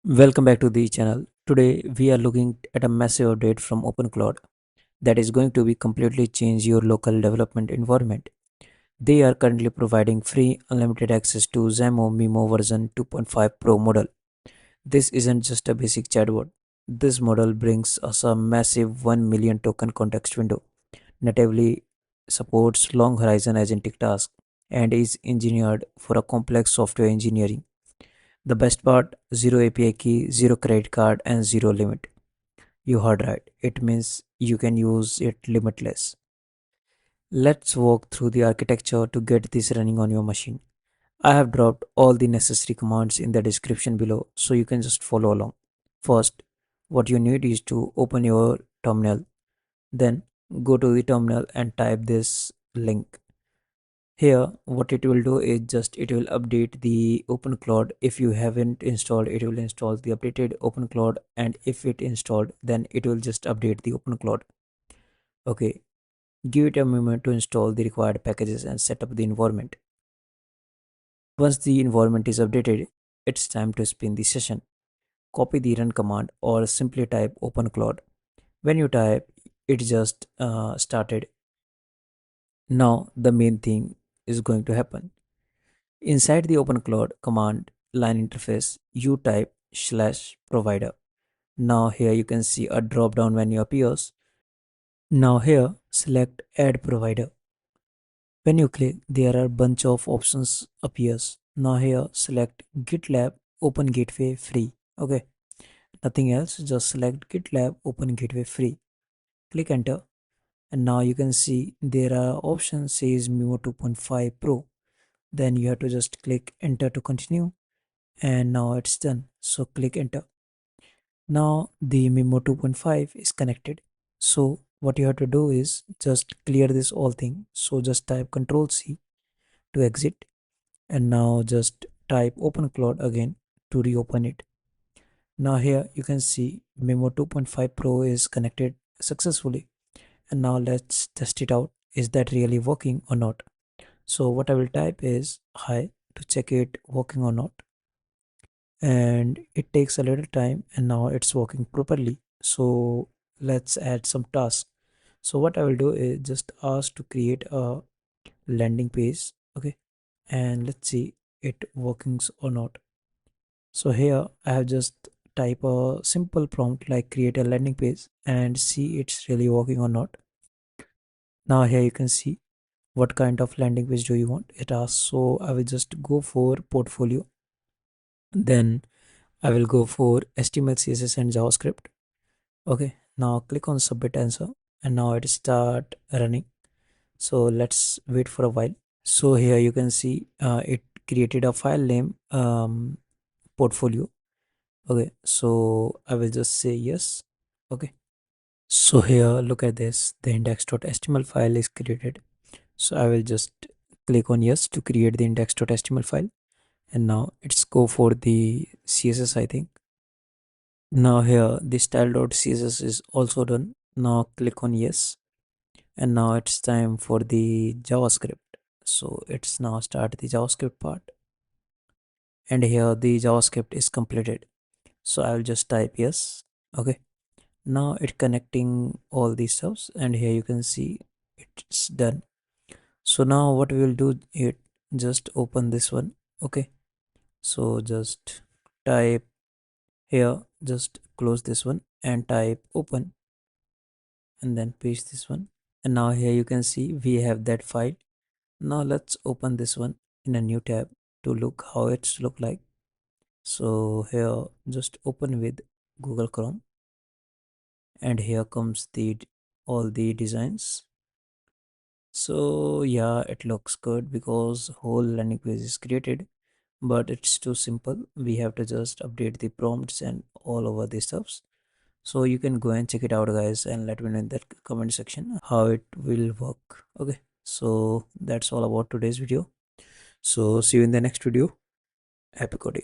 Welcome back to the channel. Today we are looking at a massive update from OpenClaude that is going to be completely change your local development environment. They are currently providing free unlimited access to Xiaomi MIMO version 2.5 Pro model. This isn't just a basic chatbot. This model brings us a massive 1 million token context window, natively supports long horizon agentic tasks, and is engineered for a complex software engineering. The best part, zero API key, zero credit card, and zero limit. You heard right. It means you can use it limitless. Let's walk through the architecture to get this running on your machine. I have dropped all the necessary commands in the description below so you can just follow along. First, what you need is to open your terminal. Then go to the terminal and type this link. Here, what it will do is just it will update the OpenClaude. If you haven't installed, it will install the updated OpenClaude, and if it installed, then it will just update the OpenClaude. Okay, give it a moment to install the required packages and set up the environment. Once the environment is updated, it's time to spin the session. Copy the run command or simply type OpenClaude. When you type, it just started. Now the main thing is going to happen. Inside the OpenClaude command line interface, you type /provider. Now here you can see a drop down menu appears. Now here select add provider. When you click, there are bunch of options appears. Now here select GitLab Open Gateway free. Okay, nothing else, just select GitLab Open Gateway free. Click enter, and now you can see there are options says MIMO 2.5 Pro. Then you have to just click enter to continue, and now it's done. So click enter. Now the MIMO 2.5 is connected. So what you have to do is just clear this all thing. So just type Control C to exit, and now just type OpenClaude again to reopen it. Now here you can see MIMO 2.5 Pro is connected successfully, and now let's test it out. Is that really working or not? So what I will type is hi to check it working or not, and it takes a little time, and now it's working properly. So let's add some tasks. So what I will do is just ask to create a landing page. Okay, and let's see it workings or not. So here I have just type a simple prompt like create a landing page and see it's really working or not. Now here you can see what kind of landing page do you want it asks. So I will just go for portfolio, then I will go for HTML, CSS and JavaScript. Okay, now click on submit answer, and now it start running. So let's wait for a while. So here you can see it created a file name portfolio. Okay, so I will just say yes. Okay, so here look at this, the index.html file is created. So I will just click on yes to create the index.html file, and now it's go for the CSS, I think. Now here the style.css is also done. Now click on yes, and now it's time for the JavaScript. So it's now start the JavaScript part, and here the JavaScript is completed. So I will just type yes. Okay, now it connecting all these stuffs, and here you can see it's done. So now what we will do, it just open this one. Okay, so just type here, just close this one and type open, and then paste this one, and now here you can see we have that file. Now let's open this one in a new tab to look how it's look like. So here just open with Google Chrome, and here comes the all the designs. So yeah, it looks good because whole landing page is created, but it's too simple. We have to just update the prompts and all over the stuffs. So you can go and check it out, guys, and let me know in that comment section how it will work. Okay, so that's all about today's video. So see you in the next video. Happy coding.